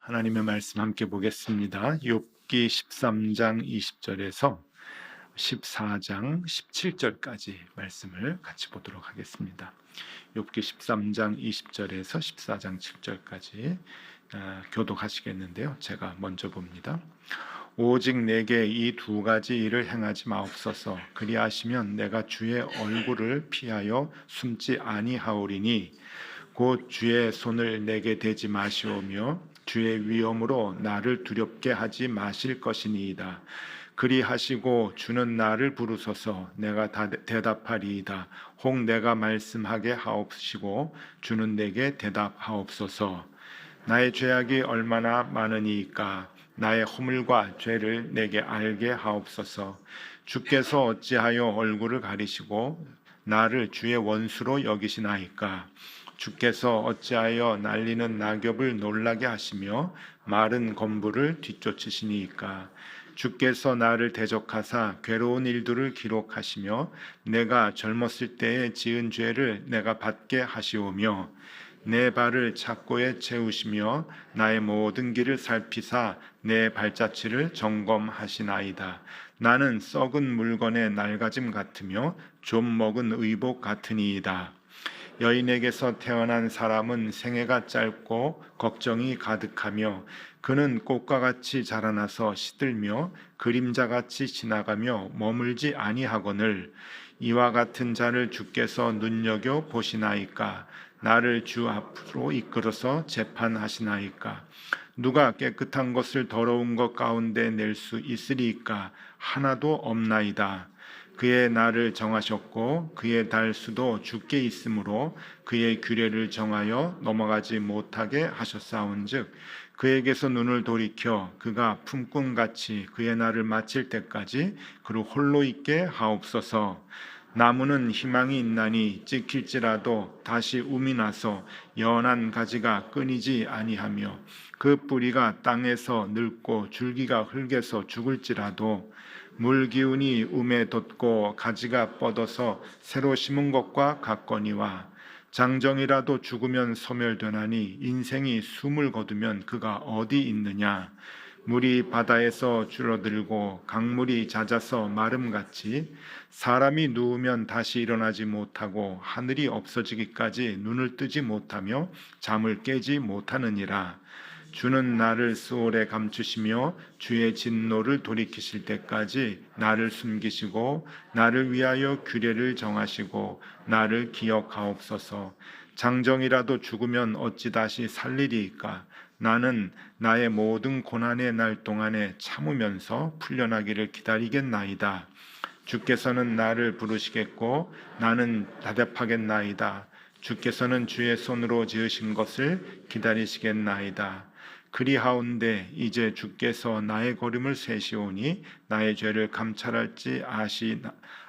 하나님의 말씀 함께 보겠습니다. 욥기 13장 20절에서 14장 17절까지 말씀을 같이 보도록 하겠습니다. 욥기 13장 20절에서 14장 7절까지 교독하시겠는데요. 제가 먼저 봅니다. 오직 내게 이 두 가지 일을 행하지 마옵소서. 그리하시면 내가 주의 얼굴을 피하여 숨지 아니하오리니 곧 주의 손을 내게 대지 마시오며 주의 위엄으로 나를 두렵게 하지 마실 것이니이다. 그리하시고 주는 나를 부르소서. 내가 대답하리이다. 혹 내가 말씀하게 하옵시고 주는 내게 대답하옵소서. 나의 죄악이 얼마나 많으니이까. 나의 허물과 죄를 내게 알게 하옵소서. 주께서 어찌하여 얼굴을 가리시고 나를 주의 원수로 여기시나이까. 주께서 어찌하여 날리는 낙엽을 놀라게 하시며 마른 건부를 뒤쫓으시니이까. 주께서 나를 대적하사 괴로운 일들을 기록하시며 내가 젊었을 때에 지은 죄를 내가 받게 하시오며 내 발을 착고에 채우시며 나의 모든 길을 살피사 내 발자취를 점검하시나이다. 나는 썩은 물건의 낡아짐 같으며 좀 먹은 의복 같으니이다. 여인에게서 태어난 사람은 생애가 짧고 걱정이 가득하며 그는 꽃과 같이 자라나서 시들며 그림자같이 지나가며 머물지 아니하거늘 이와 같은 자를 주께서 눈여겨 보시나이까. 나를 주 앞으로 이끌어서 재판하시나이까. 누가 깨끗한 것을 더러운 것 가운데 낼 수 있으리이까. 하나도 없나이다. 그의 날을 정하셨고 그의 달수도 주께 있으므로 그의 규례를 정하여 넘어가지 못하게 하셨사온즉 그에게서 눈을 돌이켜 그가 품꾼같이 그의 날을 마칠 때까지 그를 홀로 있게 하옵소서. 나무는 희망이 있나니 찍힐지라도 다시 움이 나서 연한 가지가 끊이지 아니하며 그 뿌리가 땅에서 늙고 줄기가 흙에서 죽을지라도 물 기운이 움에 돋고 가지가 뻗어서 새로 심은 것과 같거니와 장정이라도 죽으면 소멸되나니 인생이 숨을 거두면 그가 어디 있느냐. 물이 바다에서 줄어들고 강물이 잦아서 마름같이 사람이 누우면 다시 일어나지 못하고 하늘이 없어지기까지 눈을 뜨지 못하며 잠을 깨지 못하느니라. 주는 나를 수월에 감추시며 주의 진노를 돌이키실 때까지 나를 숨기시고 나를 위하여 규례를 정하시고 나를 기억하옵소서. 장정이라도 죽으면 어찌 다시 살리리이까. 나는 나의 모든 고난의 날 동안에 참으면서 풀려나기를 기다리겠나이다. 주께서는 나를 부르시겠고 나는 대답하겠나이다. 주께서는 주의 손으로 지으신 것을 기다리시겠나이다. 그리하온데 이제 주께서 나의 걸음을 세시오니 나의 죄를 감찰할지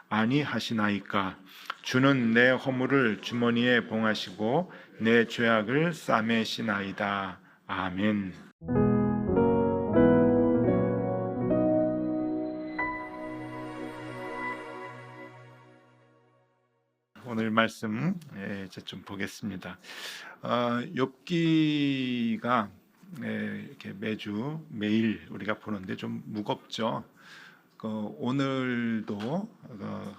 아니하시나이까. 주는 내 허물을 주머니에 봉하시고 내 죄악을 싸매시나이다. 아멘. 오늘 말씀 이제 좀 보겠습니다. 욥기가 이렇게 매일 우리가 보는데 좀 무겁죠. 오늘도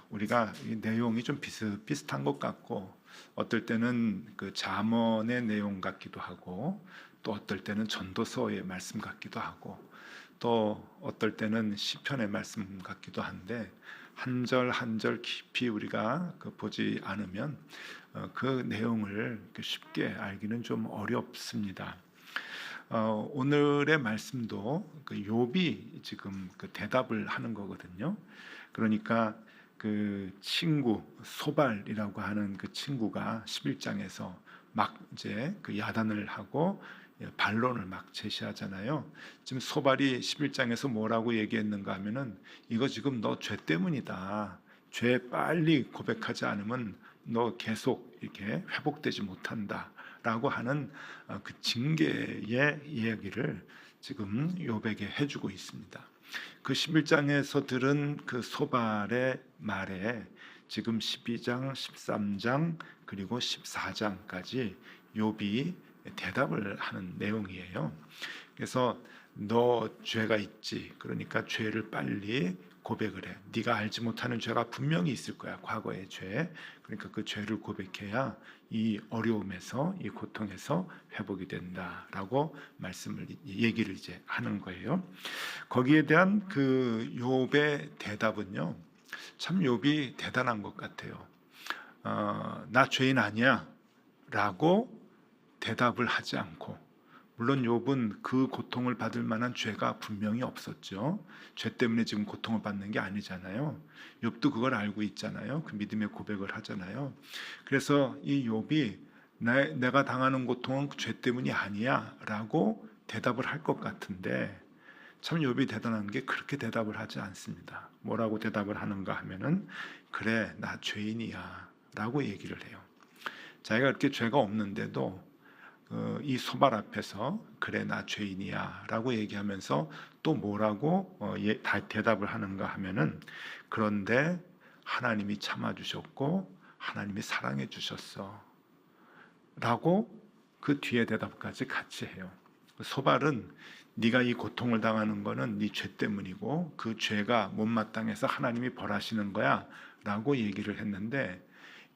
우리가 이 내용이 좀 비슷한 것 같고 어떨 때는 그 잠언의 내용 같기도 하고 또 어떨 때는 전도서의 말씀 같기도 하고 또 어떨 때는 시편의 말씀 같기도 한데 한 절 한 절 깊이 우리가 보지 않으면 그 내용을 쉽게 알기는 좀 어렵습니다. 오늘의 말씀도 욥이 지금 대답을 하는 거거든요. 그러니까 그 친구 소발이라고 하는 그 친구가 11장에서 막 이제 그 야단을 하고 반론을 막 제시하잖아요. 지금 소발이 11장에서 뭐라고 얘기했는가 하면은 이거 지금 너 죄 때문이다. 죄 빨리 고백하지 않으면 너 계속 이렇게 회복되지 못한다. 라고 하는 그 징계의 이야기를 지금 욥에게 해주고 있습니다. 그 11장에서 들은 그 소발의 말에 지금 12장, 13장 그리고 14장까지 욥이 대답을 하는 내용이에요. 그래서 너 죄가 있지. 그러니까 죄를 빨리 고백을 해. 네가 알지 못하는 죄가 분명히 있을 거야. 과거의 죄. 그러니까 그 죄를 고백해야 이 어려움에서, 이 고통에서 회복이 된다라고 얘기를 이제 하는 거예요. 거기에 대한 그 욥의 대답은요, 참 욥이 대단한 것 같아요. 나 죄인 아니야 라고 대답을 하지 않고, 물론 욥은 그 고통을 받을 만한 죄가 분명히 없었죠. 죄 때문에 지금 고통을 받는 게 아니잖아요. 욥도 그걸 알고 있잖아요. 그 믿음의 고백을 하잖아요. 그래서 이 욥이 내가 당하는 고통은 그 죄 때문이 아니야 라고 대답을 할 것 같은데, 참 욥이 대단한 게 그렇게 대답을 하지 않습니다. 뭐라고 대답을 하는가 하면은, 그래 나 죄인이야 라고 얘기를 해요. 자기가 그렇게 죄가 없는데도 이 소발 앞에서 그래 나 죄인이야 라고 얘기하면서 또 뭐라고 대답을 하는가 하면은, 그런데 하나님이 참아주셨고 하나님이 사랑해 주셨어 라고 그 뒤에 대답까지 같이 해요. 소발은 네가 이 고통을 당하는 거는 네 죄 때문이고 그 죄가 못마땅해서 하나님이 벌하시는 거야 라고 얘기를 했는데,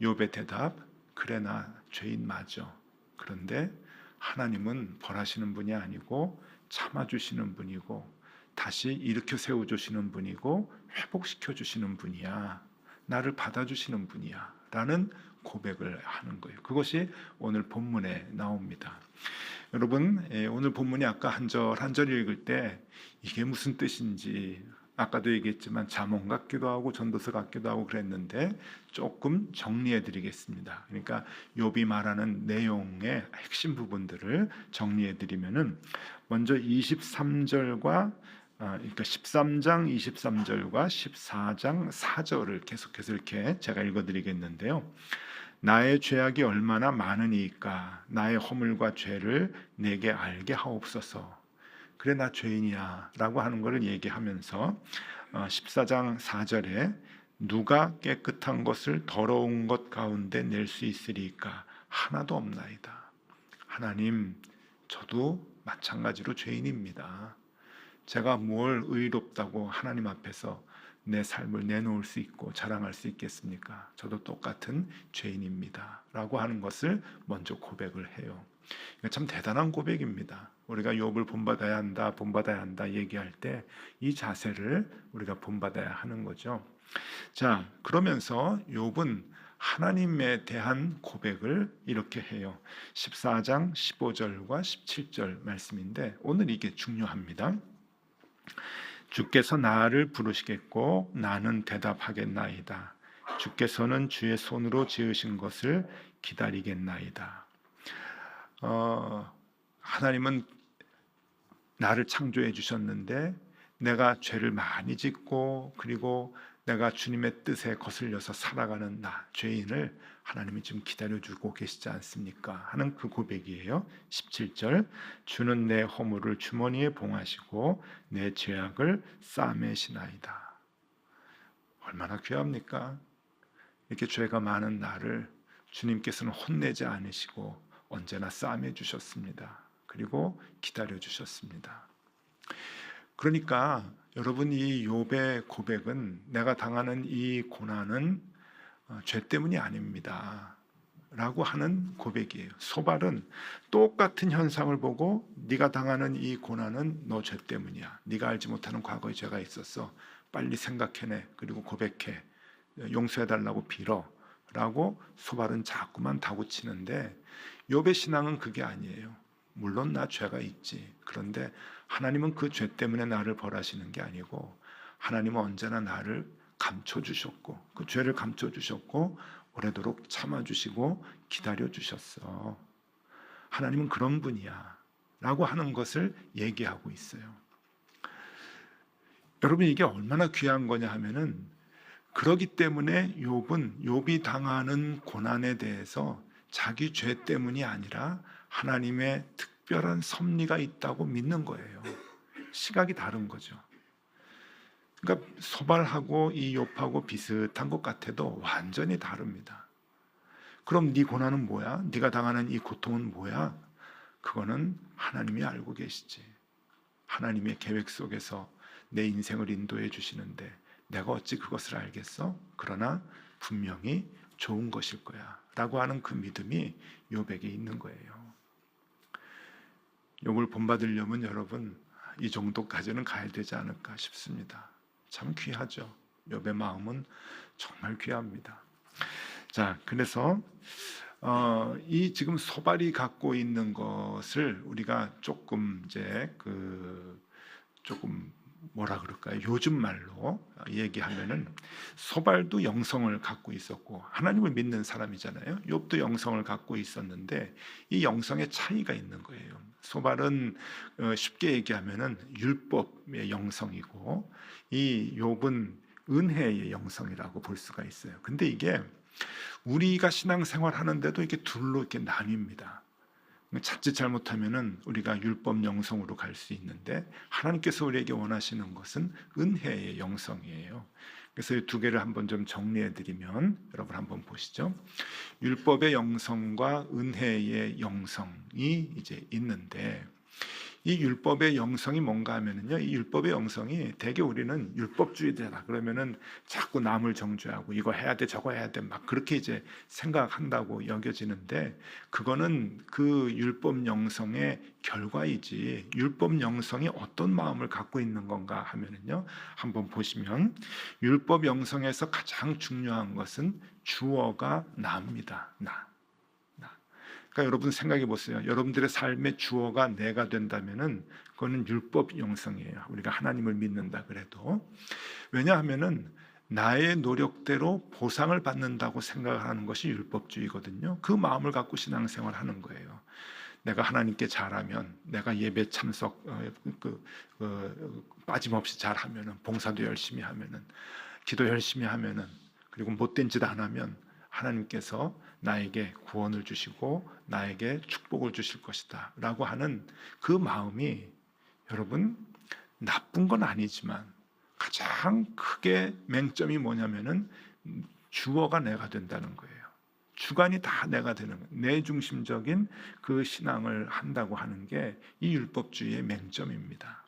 욥의 대답, 그래 나 죄인 맞아. 그런데 하나님은 벌하시는 분이 아니고 참아주시는 분이고 다시 일으켜 세워주시는 분이고 회복시켜 주시는 분이야. 나를 받아주시는 분이야 라는 고백을 하는 거예요. 그것이 오늘 본문에 나옵니다. 여러분, 오늘 본문이 아까 한 절 한 절 읽을 때 이게 무슨 뜻인지, 아까도 얘기했지만 잠언 같기도 하고 전도서 같기도 하고 그랬는데 조금 정리해 드리겠습니다. 그러니까 욥이 말하는 내용의 핵심 부분들을 정리해 드리면은, 먼저 23절과 그러니까 13장 23절과 14장 4절을 계속해서 이렇게 제가 읽어 드리겠는데요. 나의 죄악이 얼마나 많으니까 나의 허물과 죄를 내게 알게 하옵소서. 그래 나 죄인이야 라고 하는 것을 얘기하면서 14장 4절에 누가 깨끗한 것을 더러운 것 가운데 낼 수 있으리까? 하나도 없나이다. 하나님, 저도 마찬가지로 죄인입니다. 제가 뭘 의롭다고 하나님 앞에서 내 삶을 내놓을 수 있고 자랑할 수 있겠습니까? 저도 똑같은 죄인입니다 라고 하는 것을 먼저 고백을 해요. 참 대단한 고백입니다. 우리가 욥을 본받아야 한다 얘기할 때 이 자세를 우리가 본받아야 하는 거죠. 자, 그러면서 욥은 하나님에 대한 고백을 이렇게 해요. 14장 15절과 17절 말씀인데 오늘 이게 중요합니다. 주께서 나를 부르시겠고 나는 대답하겠나이다. 주께서는 주의 손으로 지으신 것을 기다리겠나이다. 하나님은 나를 창조해 주셨는데 내가 죄를 많이 짓고 그리고 내가 주님의 뜻에 거슬려서 살아가는 나 죄인을 하나님이 지금 기다려주고 계시지 않습니까? 하는 그 고백이에요. 17절, 주는 내 허물을 주머니에 봉하시고 내 죄악을 싸매시나이다. 얼마나 귀합니까? 이렇게 죄가 많은 나를 주님께서는 혼내지 않으시고 언제나 싸매 주셨습니다. 그리고 기다려 주셨습니다. 그러니까 여러분, 이 욥의 고백은 내가 당하는 이 고난은 죄 때문이 아닙니다 라고 하는 고백이에요. 소발은 똑같은 현상을 보고 네가 당하는 이 고난은 너 죄 때문이야. 네가 알지 못하는 과거의 죄가 있었어. 빨리 생각해내. 그리고 고백해. 용서해달라고 빌어 라고 소발은 자꾸만 다구치는데, 욥의 신앙은 그게 아니에요. 물론 나 죄가 있지. 그런데 하나님은 그 죄 때문에 나를 벌하시는 게 아니고 하나님은 언제나 나를 감춰주셨고 그 죄를 감춰주셨고 오래도록 참아주시고 기다려주셨어. 하나님은 그런 분이야 라고 하는 것을 얘기하고 있어요. 여러분, 이게 얼마나 귀한 거냐 하면은, 그러기 때문에 욥이 당하는 고난에 대해서 자기 죄 때문이 아니라 하나님의 특별한 섭리가 있다고 믿는 거예요. 시각이 다른 거죠. 그러니까 소발하고 이 욥하고 비슷한 것 같아도 완전히 다릅니다. 그럼 네 고난은 뭐야? 네가 당하는 이 고통은 뭐야? 그거는 하나님이 알고 계시지. 하나님의 계획 속에서 내 인생을 인도해 주시는데 내가 어찌 그것을 알겠어? 그러나 분명히 좋은 것일 거야 라고 하는 그 믿음이 욥에게 있는 거예요. 욥을 본받으려면 여러분 이 정도까지는 가야 되지 않을까 싶습니다. 참 귀하죠. 욥의 마음은 정말 귀합니다. 자, 그래서 이 지금 소발이 갖고 있는 것을 우리가 조금 이제 조금 뭐라 그럴까요? 요즘 말로 얘기하면은 소발도 영성을 갖고 있었고 하나님을 믿는 사람이잖아요. 욥도 영성을 갖고 있었는데 이 영성의 차이가 있는 거예요. 소발은 쉽게 얘기하면은 율법의 영성이고 이 욥은 은혜의 영성이라고 볼 수가 있어요. 근데 이게 우리가 신앙생활 하는데도 이렇게 둘로 이렇게 나뉩니다. 자칫 잘못하면은 우리가 율법 영성으로 갈 수 있는데 하나님께서 우리에게 원하시는 것은 은혜의 영성이에요. 그래서 이 두 개를 한번 좀 정리해 드리면 여러분 한번 보시죠. 율법의 영성과 은혜의 영성이 이제 있는데 이 율법의 영성이 뭔가 하면은요, 이 율법의 영성이 대개 우리는 율법주의자다 그러면은 자꾸 남을 정죄하고 이거 해야 돼 저거 해야 돼 막 그렇게 이제 생각한다고 여겨지는데 그거는 그 율법 영성의 결과이지 율법 영성이 어떤 마음을 갖고 있는 건가 하면은요, 한번 보시면 율법 영성에서 가장 중요한 것은 주어가 나입니다. 나. 그러니까 여러분 생각해 보세요. 여러분들의 삶의 주어가 내가 된다면은 그거는 율법 영성이에요. 우리가 하나님을 믿는다 그래도. 왜냐하면은 나의 노력대로 보상을 받는다고 생각하는 것이 율법주의거든요. 그 마음을 갖고 신앙생활 하는 거예요. 내가 하나님께 잘하면, 내가 예배 참석 빠짐없이 잘하면은, 봉사도 열심히 하면은, 기도 열심히 하면은, 그리고 못된 짓 안 하면 하나님께서 나에게 구원을 주시고 나에게 축복을 주실 것이다 라고 하는 그 마음이 여러분 나쁜 건 아니지만 가장 크게 맹점이 뭐냐면은 주어가 내가 된다는 거예요. 주관이 다 내가 되는 거예요. 내 중심적인 그 신앙을 한다고 하는 게 이 율법주의의 맹점입니다.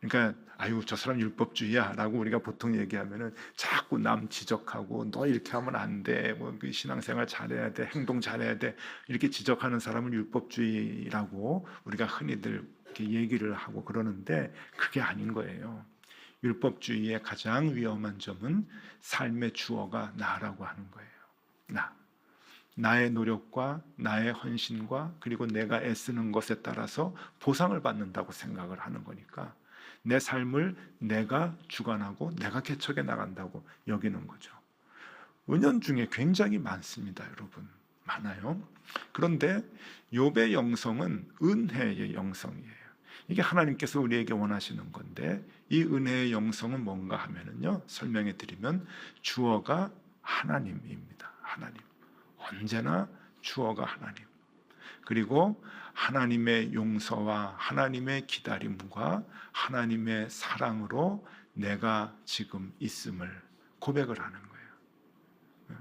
그러니까 아유 저 사람 율법주의야라고 우리가 보통 얘기하면은 자꾸 남 지적하고 너 이렇게 하면 안 돼, 뭐 신앙생활 잘해야 돼, 행동 잘해야 돼 이렇게 지적하는 사람을 율법주의라고 우리가 흔히들 이렇게 얘기를 하고 그러는데 그게 아닌 거예요. 율법주의의 가장 위험한 점은 삶의 주어가 나라고 하는 거예요. 나의 노력과 나의 헌신과 그리고 내가 애쓰는 것에 따라서 보상을 받는다고 생각을 하는 거니까 내 삶을 내가 주관하고 내가 개척해 나간다고 여기는 거죠. 은연중에 굉장히 많습니다, 여러분. 많아요. 그런데 욥의 영성은 은혜의 영성이에요. 이게 하나님께서 우리에게 원하시는 건데 이 은혜의 영성은 뭔가 하면은요, 설명해 드리면 주어가 하나님입니다. 하나님. 언제나 주어가 하나님. 그리고 하나님의 용서와 하나님의 기다림과 하나님의 사랑으로 내가 지금 있음을 고백을 하는 거예요.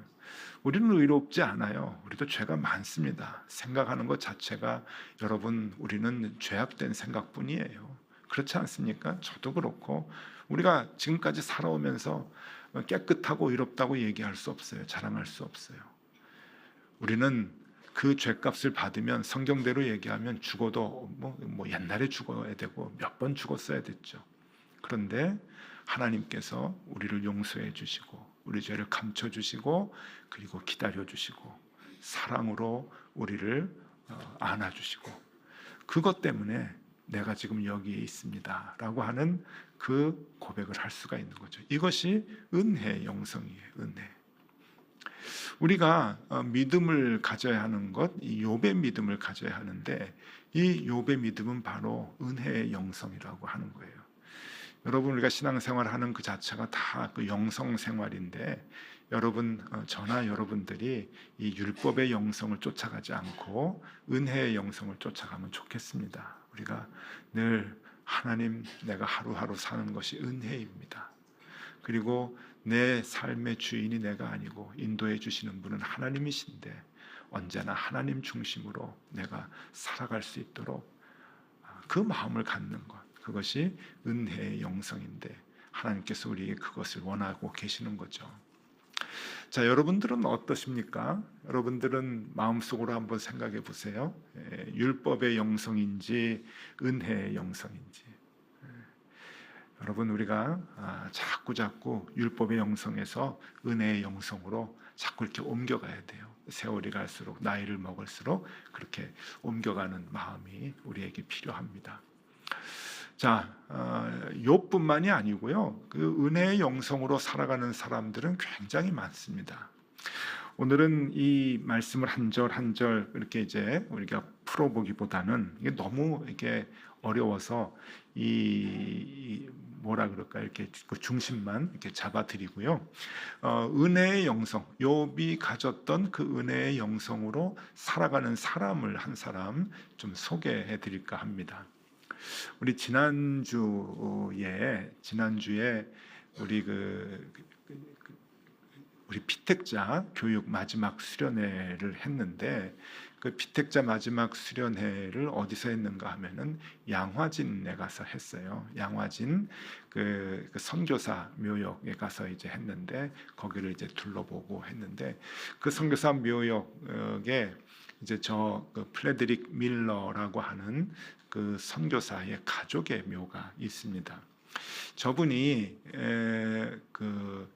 우리는 의롭지 않아요. 우리도 죄가 많습니다. 생각하는 것 자체가 여러분 우리는 죄악된 생각뿐이에요. 그렇지 않습니까? 저도 그렇고 우리가 지금까지 살아오면서 깨끗하고 의롭다고 얘기할 수 없어요. 자랑할 수 없어요. 우리는 그 죄값을 받으면 성경대로 얘기하면 죽어도 뭐 옛날에 죽어야 되고 몇 번 죽었어야 됐죠. 그런데 하나님께서 우리를 용서해 주시고 우리 죄를 감춰 주시고 그리고 기다려 주시고 사랑으로 우리를 안아 주시고 그것 때문에 내가 지금 여기에 있습니다 라고 하는 그 고백을 할 수가 있는 거죠. 이것이 은혜의 영성이에요. 은혜. 우리가 믿음을 가져야 하는 것, 이 욥의 믿음을 가져야 하는데 이 욥의 믿음은 바로 은혜의 영성이라고 하는 거예요. 여러분 우리가 신앙생활하는 그 자체가 다 그 영성 생활인데 여러분 저나 여러분들이 이 율법의 영성을 쫓아가지 않고 은혜의 영성을 쫓아가면 좋겠습니다. 우리가 늘 하나님 내가 하루하루 사는 것이 은혜입니다. 그리고 내 삶의 주인이 내가 아니고 인도해 주시는 분은 하나님이신데 언제나 하나님 중심으로 내가 살아갈 수 있도록 그 마음을 갖는 것, 그것이 은혜의 영성인데 하나님께서 우리에게 그것을 원하고 계시는 거죠. 자, 여러분들은 어떠십니까? 여러분들은 마음속으로 한번 생각해 보세요. 율법의 영성인지 은혜의 영성인지. 여러분, 우리가 자꾸 율법의 영성에서 은혜의 영성으로 자꾸 이렇게 옮겨가야 돼요. 세월이 갈수록, 나이를 먹을수록 그렇게 옮겨가는 마음이 우리에게 필요합니다. 자, 욥뿐만이 아니고요, 그 은혜의 영성으로 살아가는 사람들은 굉장히 많습니다. 오늘은 이 말씀을 한 절 한 절 이렇게 이제 우리가 풀어보기보다는 이게 너무 이렇게 어려워서 이 뭐라 그럴까, 이렇게 그 중심만 이렇게 잡아드리고요. 은혜의 영성, 욥이 가졌던 그 은혜의 영성으로 살아가는 사람을 한 사람 좀 소개해드릴까 합니다. 우리 지난주에 우리 우리 피택자 교육 마지막 수련회를 했는데, 그 피택자 마지막 수련회를 어디서 했는가 하면은 양화진에 가서 했어요. 양화진 그 선교사 묘역에 가서 이제 했는데, 거기를 이제 둘러보고 했는데, 그 선교사 묘역에 이제 그 플레드릭 밀러라고 하는 그 선교사의 가족의 묘가 있습니다. 저분이 그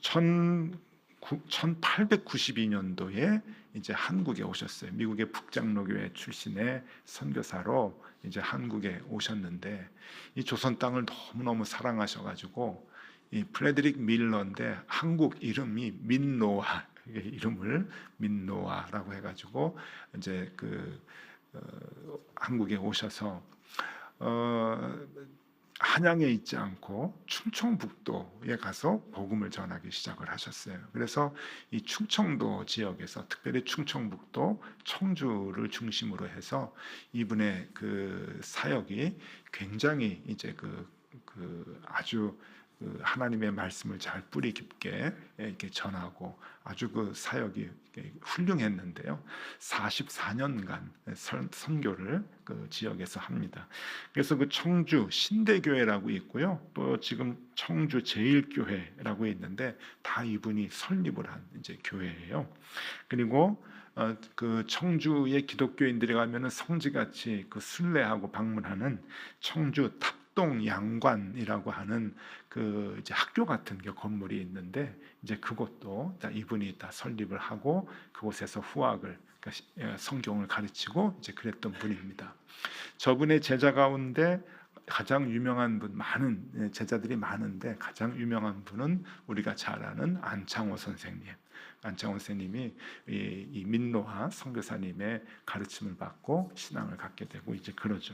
1892년도에 이제 한국에 오셨어요. 미국의 북장로교회 출신의 선교사로 이제 한국에 오셨는데, 이 조선 땅을 너무너무 사랑하셔가지고 이 프레드릭 밀러인데 한국 이름이 민노아, 이름을 민노아라고 해가지고 이제 한국에 오셔서 한양에 있지 않고 충청북도에 가서 복음을 전하기 시작을 하셨어요. 그래서 이 충청도 지역에서, 특별히 충청북도 청주를 중심으로 해서 이분의 그 사역이 굉장히 이제 아주 하나님의 말씀을 잘 뿌리 깊게 이렇게 전하고 아주 그 사역이 훌륭했는데요. 44년간 선교를 그 지역에서 합니다. 그래서 그 청주 신대교회라고 있고요, 또 지금 청주 제일교회라고 있는데 다 이분이 설립을 한 이제 교회예요. 그리고 그 청주의 기독교인들이 가면은 성지같이 그 순례하고 방문하는 청주 탑동 양관이라고 하는 그 이제 학교 같은 게 건물이 있는데, 이제 그것도 다 이분이 다 설립을 하고 그곳에서 후학을, 그러니까 성경을 가르치고 이제 그랬던 분입니다. 저분의 제자 가운데 가장 유명한 분, 많은 제자들이 많은데 가장 유명한 분은 우리가 잘 아는 안창호 선생님. 안창호 선생님이 이 민노하 선교사님의 가르침을 받고 신앙을 갖게 되고 이제 그러죠.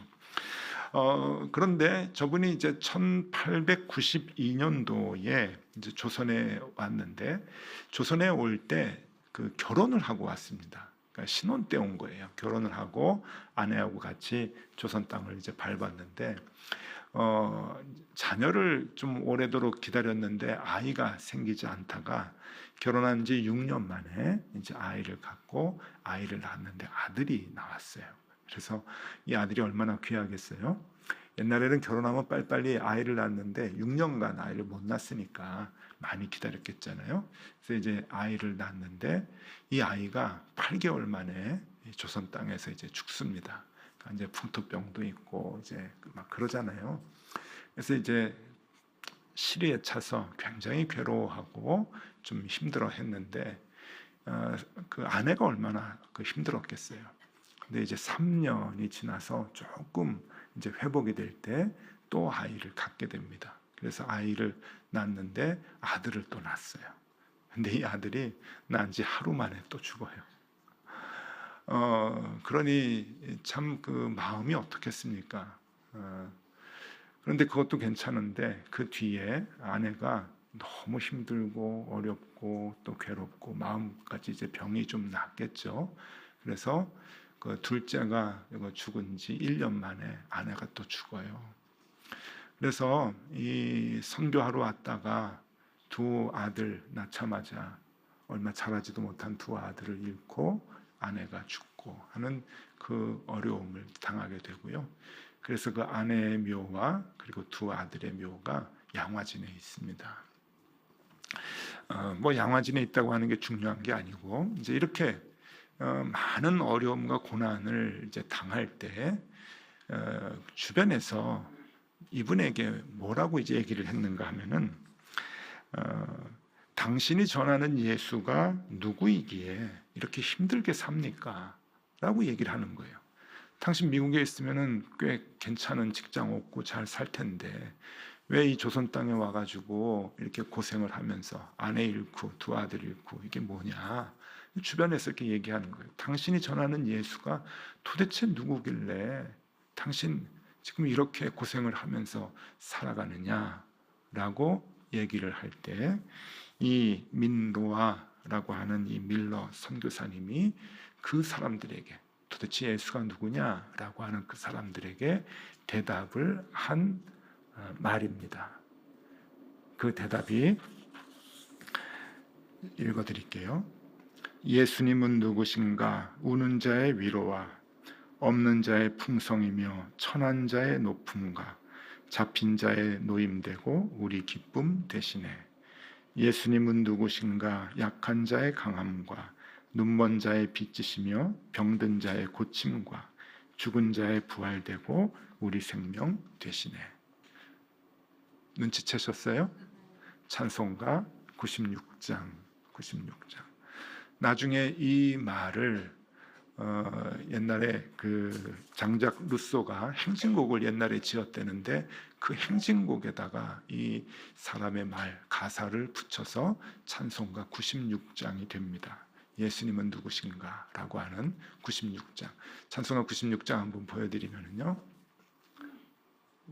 그런데 저분이 이제 1892년도에 이제 조선에 왔는데, 조선에 올 때 그 결혼을 하고 왔습니다. 그러니까 신혼 때 온 거예요. 결혼을 하고 아내하고 같이 조선 땅을 이제 밟았는데, 자녀를 좀 오래도록 기다렸는데 아이가 생기지 않다가 결혼한 지 6년 만에 이제 아이를 갖고 아이를 낳았는데 아들이 나왔어요. 그래서 이 아들이 얼마나 귀하겠어요? 옛날에는 결혼하면 빨리빨리 아이를 낳았는데 6년간 아이를 못 낳았으니까 많이 기다렸겠잖아요. 그래서 이제 아이를 낳았는데 이 아이가 8개월 만에 조선 땅에서 이제 죽습니다. 그러니까 이제 풍토병도 있고 이제 막 그러잖아요. 그래서 이제 시리에 차서 굉장히 괴로워하고 좀 힘들어했는데, 그 아내가 얼마나 힘들었겠어요. 근데 이제 3년이 지나서 조금 이제 회복이 될 때 또 아이를 갖게 됩니다. 그래서 아이를 낳았는데 아들을 또 낳았어요. 근데 이 아들이 낳은 지 하루 만에 또 죽어요. 그러니 참 그 마음이 어떻겠습니까? 그런데 그것도 괜찮은데 그 뒤에 아내가 너무 힘들고 어렵고 또 괴롭고 마음까지 이제 병이 좀 났겠죠. 그래서 그 둘째가 죽은 지 1년 만에 아내가 또 죽어요. 그래서 이 선교하러 왔다가 두 아들 낳자마자 얼마 자라지도 못한 두 아들을 잃고 아내가 죽고 하는 그 어려움을 당하게 되고요. 그래서 그 아내의 묘와 그리고 두 아들의 묘가 양화진에 있습니다. 뭐 양화진에 있다고 하는 게 중요한 게 아니고 이제 이렇게 많은 어려움과 고난을 이제 당할 때 주변에서 이분에게 뭐라고 이제 얘기를 했는가 하면은 당신이 전하는 예수가 누구이기에 이렇게 힘들게 삽니까? 라고 얘기를 하는 거예요. 당신 미국에 있으면은 꽤 괜찮은 직장 얻고 잘 살 텐데 왜 이 조선 땅에 와가지고 이렇게 고생을 하면서 아내 잃고 두 아들 잃고 이게 뭐냐? 주변에서 이렇게 얘기하는 거예요. 당신이 전하는 예수가 도대체 누구길래 당신 지금 이렇게 고생을 하면서 살아가느냐라고 얘기를 할 때 이 민로아라고 하는 이 밀러 선교사님이 그 사람들에게 도대체 예수가 누구냐라고 하는 그 사람들에게 대답을 한 말입니다. 그 대답이 읽어드릴게요. 예수님은 누구신가? 우는 자의 위로와 없는 자의 풍성이며 천한 자의 높음과 잡힌 자의 노임되고 우리 기쁨 되시네. 예수님은 누구신가? 약한 자의 강함과 눈먼 자의 빛이시며 병든 자의 고침과 죽은 자의 부활되고 우리 생명 되시네. 눈치채셨어요? 찬송가 96장. 나중에 이 말을 옛날에 그 장작 루소가 행진곡을 옛날에 지었대는데 그 행진곡에다가 이 사람의 말 가사를 붙여서 찬송가 96장이 됩니다. 예수님은 누구신가? 라고 하는 96장. 찬송가 96장 한번 보여드리면요.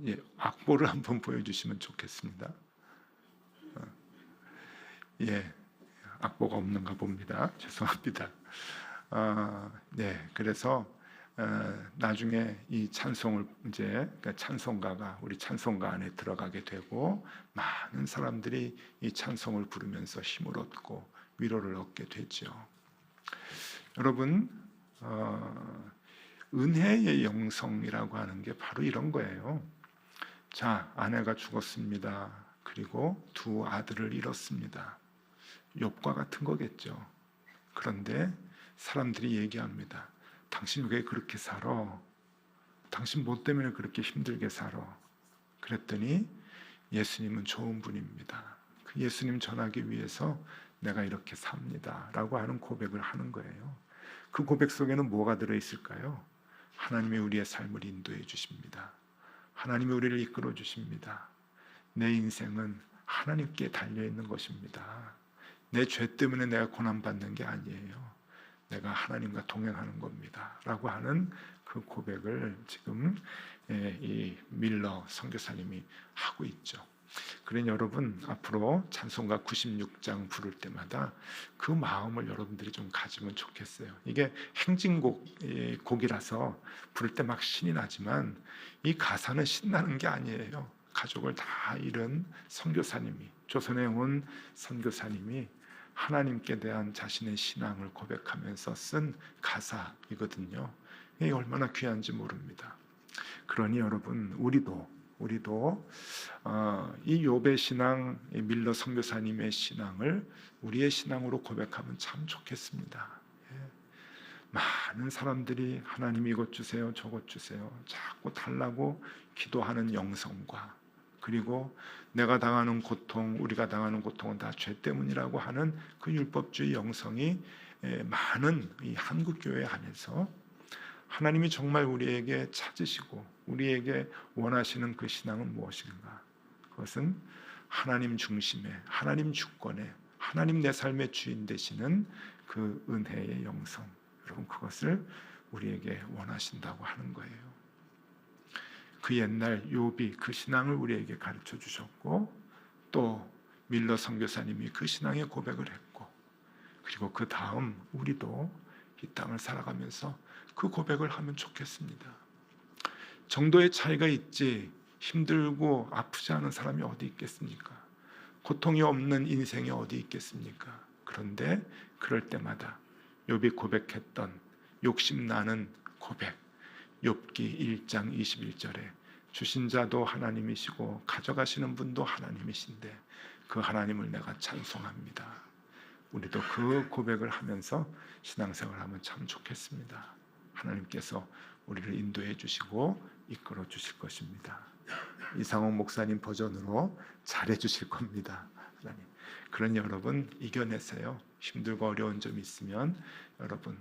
예, 악보를 한번 보여주시면 좋겠습니다. 예, 악보가 없는가 봅니다. 죄송합니다. 네, 그래서 나중에 이 찬송을 이제 그러니까 찬송가가 우리 찬송가 안에 들어가게 되고 많은 사람들이 이 찬송을 부르면서 힘을 얻고 위로를 얻게 되죠. 여러분, 은혜의 영성이라고 하는 게 바로 이런 거예요. 자, 아내가 죽었습니다. 그리고 두 아들을 잃었습니다. 욥과 같은 거겠죠. 그런데 사람들이 얘기합니다. 당신 왜 그렇게 살아? 당신 뭐 때문에 그렇게 힘들게 살아? 그랬더니 예수님은 좋은 분입니다. 그 예수님 전하기 위해서 내가 이렇게 삽니다. 라고 하는 고백을 하는 거예요. 그 고백 속에는 뭐가 들어있을까요? 하나님이 우리의 삶을 인도해 주십니다. 하나님이 우리를 이끌어 주십니다. 내 인생은 하나님께 달려있는 것입니다. 내 죄 때문에 내가 고난받는 게 아니에요. 내가 하나님과 동행하는 겁니다. 라고 하는 그 고백을 지금 이 밀러 선교사님이 하고 있죠. 그러니 여러분 앞으로 찬송가 96장 부를 때마다 그 마음을 여러분들이 좀 가지면 좋겠어요. 이게 행진곡이라서 부를 때 막 신이 나지만 이 가사는 신나는 게 아니에요. 가족을 다 잃은 선교사님이, 조선에 온 선교사님이 하나님께 대한 자신의 신앙을 고백하면서 쓴 가사이거든요. 이게 얼마나 귀한지 모릅니다. 그러니 여러분 우리도 이 욥의 신앙, 이 밀러 선교사님의 신앙을 우리의 신앙으로 고백하면 참 좋겠습니다. 많은 사람들이 하나님 이것 주세요 저것 주세요 자꾸 달라고 기도하는 영성과 그리고 내가 당하는 고통, 우리가 당하는 고통은 다 죄 때문이라고 하는 그 율법주의 영성이 많은 이 한국교회 안에서 하나님이 정말 우리에게 찾으시고 우리에게 원하시는 그 신앙은 무엇인가? 그것은 하나님 중심의, 하나님 주권의, 하나님 내 삶의 주인 되시는 그 은혜의 영성, 여러분 그것을 우리에게 원하신다고 하는 거예요. 그 옛날 욥이 그 신앙을 우리에게 가르쳐 주셨고 또 밀러 선교사님이 그 신앙의 고백을 했고 그리고 그 다음 우리도 이 땅을 살아가면서 그 고백을 하면 좋겠습니다. 정도의 차이가 있지 힘들고 아프지 않은 사람이 어디 있겠습니까? 고통이 없는 인생이 어디 있겠습니까? 그런데 그럴 때마다 욥이 고백했던 욕심나는 고백, 욥기 1장 21절에 주신 자도 하나님이시고 가져가시는 분도 하나님이신데 그 하나님을 내가 찬송합니다. 우리도 그 고백을 하면서 신앙생활하면 참 좋겠습니다. 하나님께서 우리를 인도해 주시고 이끌어 주실 것입니다. 이상홍 목사님 버전으로 잘해 주실 겁니다. 하나님. 그런 여러분 이겨내세요. 힘들고 어려운 점이 있으면 여러분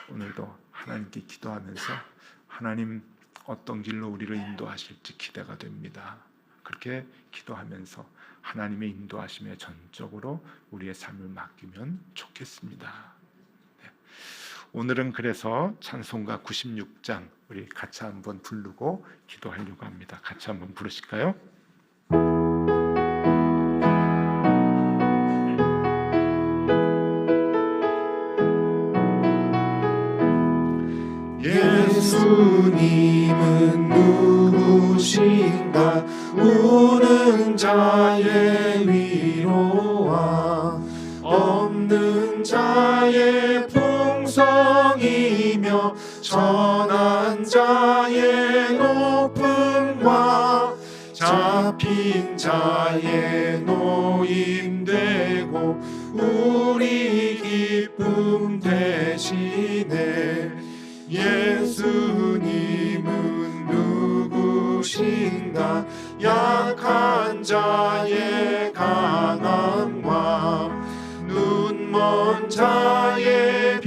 오늘도 하나님께 기도하면서 하나님 어떤 길로 우리를 인도하실지 기대가 됩니다. 그렇게 기도하면서 하나님의 인도하심에 전적으로 우리의 삶을 맡기면 좋겠습니다. 네. 오늘은 그래서 찬송가 96장 우리 같이 한번 부르고 기도하려고 합니다. 같이 한번 부르실까요? 예수님은 누구신가? 우는 자의 위로와 없는 자의 풍성이며 천한 자의 높음과 잡힌 자의 노임되고 우리 기쁨 대신에 예수님은 누구신가? 약한 자의 강함과 눈먼 자의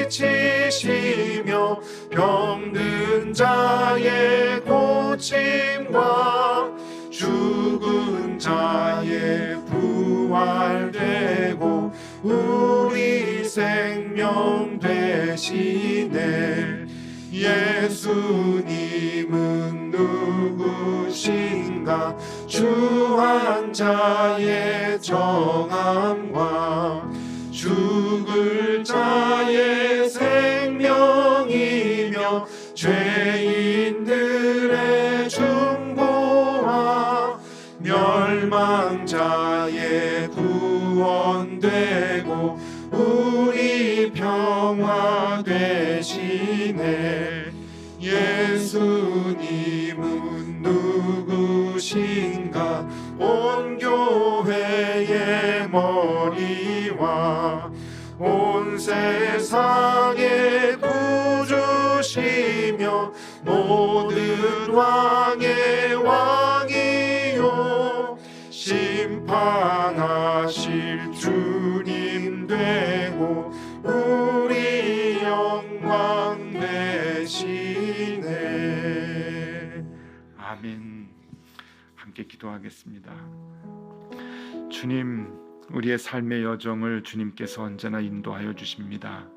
빛이시며 병든 자의 고침과 죽은 자의 부활되고 우리 생명 되시네. 예수님은 누구신가? 주한 자의 정함과 죽을 자의 생명이며 죄인들의 중보와 멸망자의 구원되고 우리 평화 되시네. 예수님은 누구신가? 온 교회의 머리와 온 세상의 구주시며 모든 왕의 왕이요 심판하실 주님 되고 우리 영광 되시네. 아멘. 함께 기도하겠습니다. 주님, 우리의 삶의 여정을 주님께서 언제나 인도하여 주십니다.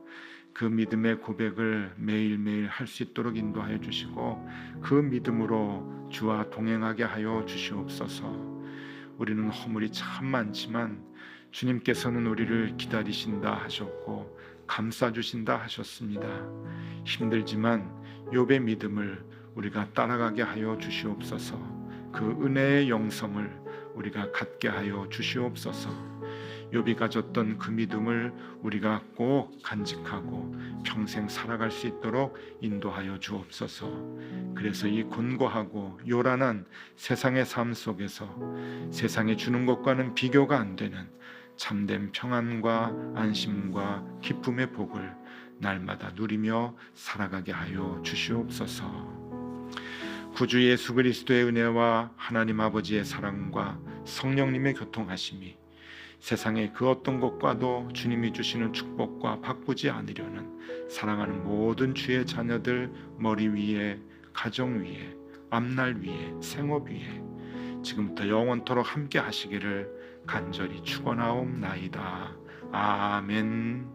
그 믿음의 고백을 매일매일 할 수 있도록 인도하여 주시고 그 믿음으로 주와 동행하게 하여 주시옵소서. 우리는 허물이 참 많지만 주님께서는 우리를 기다리신다 하셨고 감싸주신다 하셨습니다. 힘들지만 욥의 믿음을 우리가 따라가게 하여 주시옵소서. 그 은혜의 영성을 우리가 갖게 하여 주시옵소서. 욥이 가졌던 그 믿음을 우리가 꼭 간직하고 평생 살아갈 수 있도록 인도하여 주옵소서. 그래서 이 곤고하고 요란한 세상의 삶 속에서 세상이 주는 것과는 비교가 안 되는 참된 평안과 안심과 기쁨의 복을 날마다 누리며 살아가게 하여 주시옵소서. 구주 예수 그리스도의 은혜와 하나님 아버지의 사랑과 성령님의 교통하심이 세상의 그 어떤 것과도 주님이 주시는 축복과 바꾸지 않으려는 사랑하는 모든 주의 자녀들 머리 위에, 가정 위에, 앞날 위에, 생업 위에 지금부터 영원토록 함께 하시기를 간절히 축원하옵나이다. 아멘.